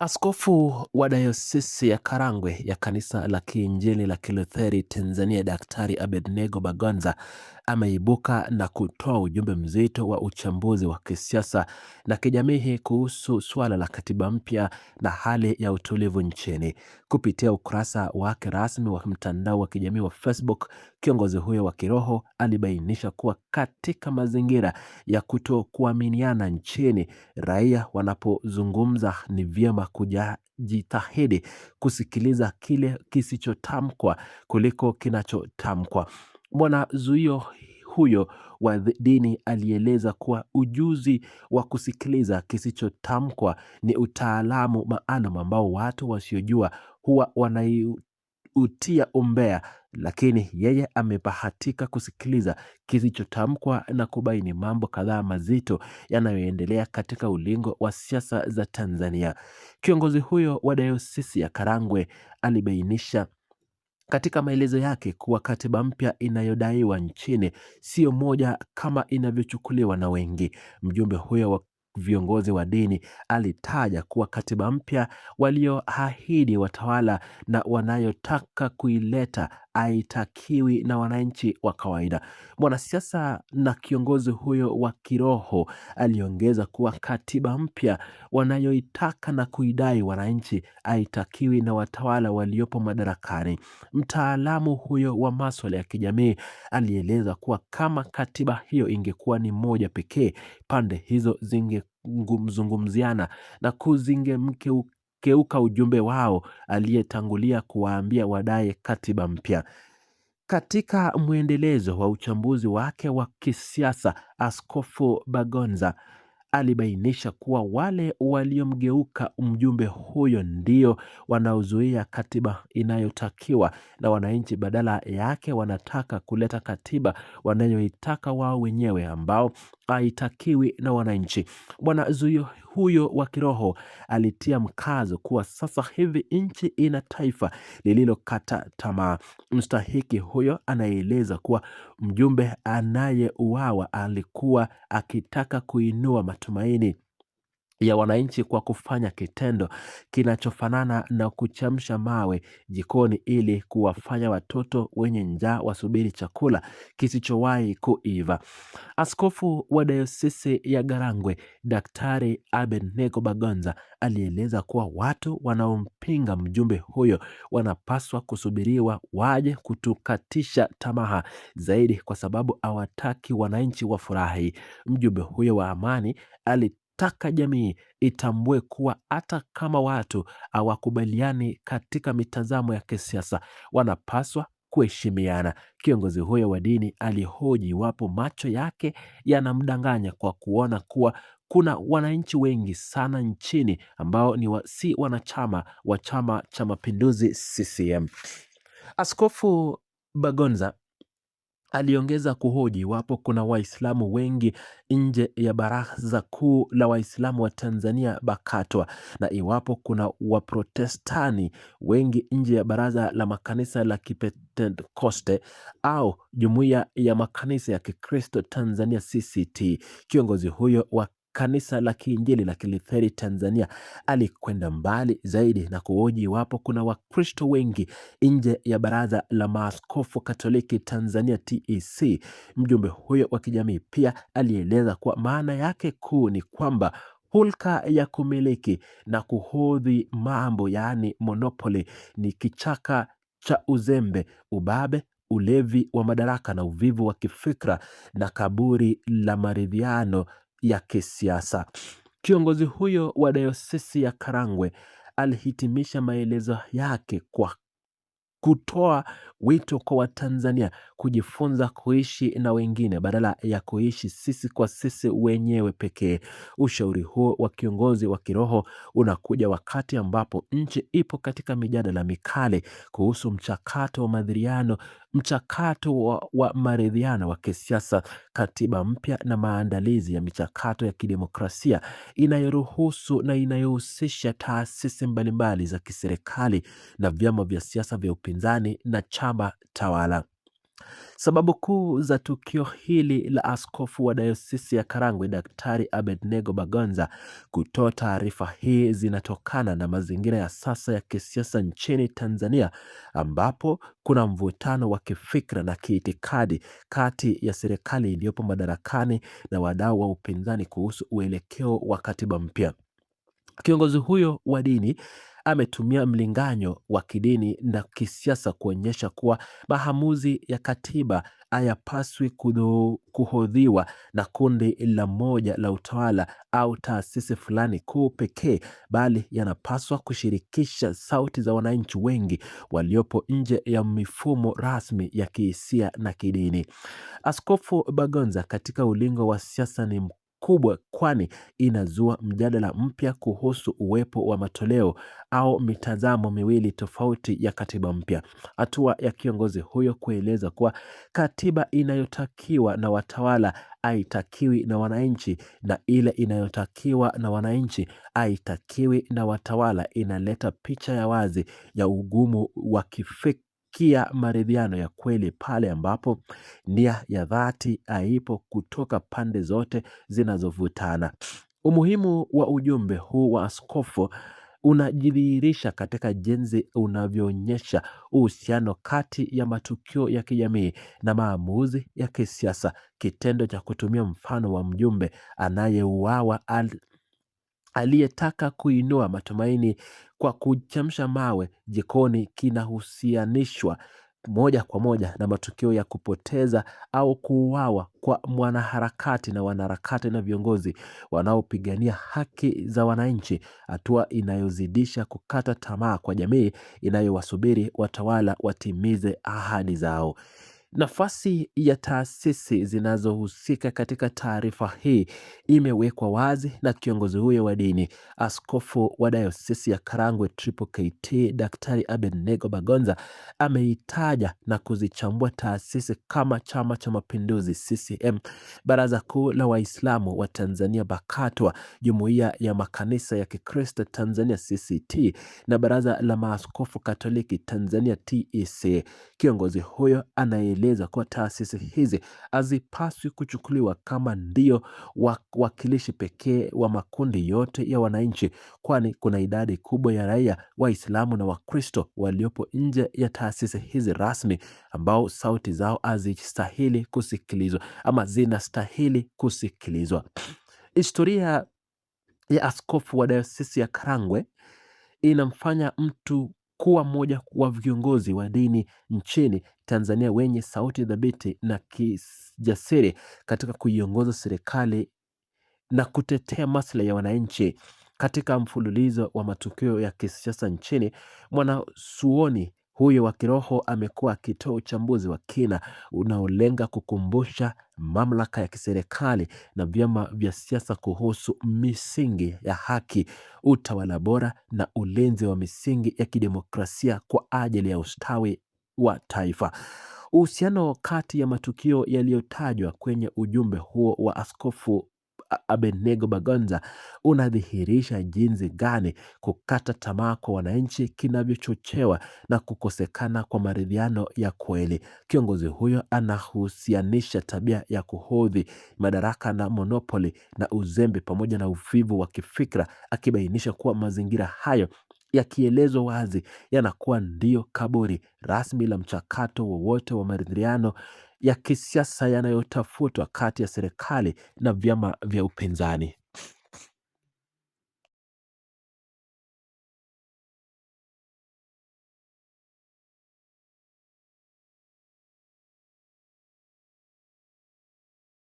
Askofu wa dayosisi ya Karagwe ya kanisa la Kiinjili la Kilutheri Tanzania, Daktari Abednego Bagonza ameibuka na kutoa ujumbe mzito wa uchambuzi wa kisiasa na kijamii kuhusu suala la katiba mpya na hali ya utulivu nchini. Kupitia ukurasa wake rasmi wa mtandao wa kijamii wa Facebook, kiongozi huyo wa kiroho alibainisha kuwa katika mazingira ya kutokuaminiana nchini, raia wanapozungumza ni vyema kujitahidi kusikiliza kile kisichotamkwa kuliko kinachotamkwa. Mwanazuio huyo wa dini alieleza kuwa ujuzi wa kusikiliza kisichotamkwa ni utaalamu maalum ambao watu wasiojua huwa wanaiutia umbea, lakini yeye amebahatika kusikiliza kisichotamkwa na kubaini mambo kadhaa mazito yanayoendelea katika ulingo wa siasa za Tanzania. Kiongozi huyo wa dayosisi ya Karagwe alibainisha katika maelezo yake kuwa katiba mpya inayodaiwa nchini sio moja kama inavyochukuliwa na wengi. Mjumbe huyo wa viongozi wa dini alitaja kuwa katiba mpya walioahidi watawala na wanayotaka kuileta haitakiwi na wananchi wa kawaida. Mwanasiasa na kiongozi huyo wa kiroho aliongeza kuwa katiba mpya wanayoitaka na kuidai wananchi haitakiwi na watawala waliopo madarakani. Mtaalamu huyo wa masuala ya kijamii alieleza kuwa kama katiba hiyo ingekuwa ni moja pekee, pande hizo zingezungumziana na kuzingemkeuka ujumbe wao aliyetangulia kuwaambia wadai katiba mpya. Katika mwendelezo wa uchambuzi wake wa kisiasa, Askofu Bagonza alibainisha kuwa wale waliomgeuka mjumbe huyo ndio wanaozuia katiba inayotakiwa na wananchi, badala yake wanataka kuleta katiba wanayoitaka wao wenyewe ambao haitakiwi na wananchi. Mwanazuio huyo wa kiroho alitia mkazo kuwa sasa hivi nchi ina taifa lililokata tamaa. Mstahiki huyo anaeleza kuwa mjumbe anayeuawa alikuwa akitaka kuinua matumaini ya wananchi kwa kufanya kitendo kinachofanana na kuchemsha mawe jikoni ili kuwafanya watoto wenye njaa wasubiri chakula kisichowahi kuiva. Askofu wa dayosisi ya Karagwe, Daktari Abednego Bagonza alieleza kuwa watu wanaompinga mjumbe huyo wanapaswa kusubiriwa waje kutukatisha tamaa zaidi, kwa sababu hawataki wananchi wafurahi. Mjumbe huyo wa amani alitaka jamii itambue kuwa hata kama watu hawakubaliani katika mitazamo ya kisiasa, wanapaswa kuheshimiana. Kiongozi huyo wa dini alihoji iwapo macho yake yanamdanganya kwa kuona kuwa kuna wananchi wengi sana nchini ambao si wanachama wa Chama cha Mapinduzi CCM. Askofu Bagonza aliongeza kuhoji iwapo kuna Waislamu wengi nje ya Baraza Kuu la Waislamu wa Tanzania BAKATWA, na iwapo kuna Waprotestani wengi nje ya Baraza la Makanisa la Kipentekoste au Jumuiya ya Makanisa ya Kikristo Tanzania CCT. Kiongozi huyo wa kanisa la Kiinjili la Kilutheri Tanzania alikwenda mbali zaidi na kuhoji iwapo kuna Wakristo wengi nje ya Baraza la Maaskofu Katoliki Tanzania TEC. Mjumbe huyo wa kijamii pia alieleza kuwa maana yake kuu ni kwamba hulka ya kumiliki na kuhodhi mambo, yaani monopoly, ni kichaka cha uzembe, ubabe, ulevi wa madaraka na uvivu wa kifikra na kaburi la maridhiano ya kisiasa. Kiongozi huyo wa dayosisi ya Karagwe alihitimisha maelezo yake kwa kutoa wito kwa Watanzania kujifunza kuishi na wengine badala ya kuishi sisi kwa sisi wenyewe pekee. Ushauri huo wa kiongozi wa kiroho unakuja wakati ambapo nchi ipo katika mijadala mikali kuhusu mchakato wa maridhiano, wa maridhiano wa kisiasa, katiba mpya na maandalizi ya michakato ya kidemokrasia inayoruhusu na inayohusisha taasisi mbalimbali za kiserikali na vyama vya siasa vya upinzani na chama tawala. Sababu kuu za tukio hili la askofu wa dayosisi ya Karagwe Daktari Abednego Bagonza kutoa taarifa hii zinatokana na mazingira ya sasa ya kisiasa nchini Tanzania, ambapo kuna mvutano wa kifikra na kiitikadi kati ya serikali iliyopo madarakani na wadau wa upinzani kuhusu uelekeo wa katiba mpya. Kiongozi huyo wa dini ametumia mlinganyo wa kidini na kisiasa kuonyesha kuwa maamuzi ya katiba hayapaswi kuhodhiwa na kundi la moja la utawala au taasisi fulani kuu pekee, bali yanapaswa kushirikisha sauti za wananchi wengi waliopo nje ya mifumo rasmi ya kihisia na kidini. Askofu Bagonza katika ulingo wa siasa ni kubwa, kwani inazua mjadala mpya kuhusu uwepo wa matoleo au mitazamo miwili tofauti ya katiba mpya. Hatua ya kiongozi huyo kueleza kuwa katiba inayotakiwa na watawala haitakiwi na wananchi na ile inayotakiwa na wananchi haitakiwi na watawala inaleta picha ya wazi ya ugumu wa kifikia maridhiano ya kweli pale ambapo nia ya dhati haipo kutoka pande zote zinazovutana. Umuhimu wa ujumbe huu wa askofu unajidhihirisha katika jinsi unavyoonyesha uhusiano kati ya matukio ya kijamii na maamuzi ya kisiasa. Kitendo cha kutumia mfano wa mjumbe anayeuawa aliyetaka kuinua matumaini kwa kuchemsha mawe jikoni kinahusianishwa moja kwa moja na matukio ya kupoteza au kuuawa kwa mwanaharakati na wanaharakati na viongozi wanaopigania haki za wananchi, hatua inayozidisha kukata tamaa kwa jamii inayowasubiri watawala watimize ahadi zao. Nafasi ya taasisi zinazohusika katika taarifa hii imewekwa wazi na kiongozi huyo wa dini. Askofu wa dayosisi ya Karagwe KKKT Daktari Abednego Bagonza ameitaja na kuzichambua taasisi kama Chama cha Mapinduzi CCM, Baraza Kuu la Waislamu wa Tanzania BAKATWA, Jumuiya ya Makanisa ya Kikristo Tanzania CCT na Baraza la Maaskofu Katoliki Tanzania TEC. Kiongozi huyo anaeleza kuwa taasisi hizi hazipaswi kuchukuliwa kama ndio wakilishi pekee wa makundi yote ya wananchi, kwani kuna idadi kubwa ya raia Waislamu na Wakristo waliopo nje ya taasisi hizi rasmi ambao sauti zao hazistahili kusikilizwa ama zinastahili kusikilizwa. Historia ya askofu wa dayosisi ya Karagwe inamfanya mtu kuwa mmoja wa viongozi wa dini nchini Tanzania wenye sauti thabiti na kijasiri katika kuiongoza serikali na kutetea maslahi ya wananchi. Katika mfululizo wa matukio ya kisiasa nchini, mwanazuoni huyo wa kiroho amekuwa akitoa uchambuzi wa kina unaolenga kukumbusha mamlaka ya kiserikali na vyama vya siasa kuhusu misingi ya haki, utawala bora na ulinzi wa misingi ya kidemokrasia kwa ajili ya ustawi wa taifa. Uhusiano kati ya matukio yaliyotajwa kwenye ujumbe huo wa Askofu Abednego Bagonza unadhihirisha jinsi gani kukata tamaa kwa wananchi kinavyochochewa na kukosekana kwa maridhiano ya kweli. Kiongozi huyo anahusianisha tabia ya kuhodhi madaraka na monopoli na uzembe pamoja na uvivu wa kifikra, akibainisha kuwa mazingira hayo yakielezwa wazi yanakuwa ndio kaburi rasmi la mchakato wowote wa maridhiano ya kisiasa yanayotafutwa kati ya serikali na vyama vya upinzani.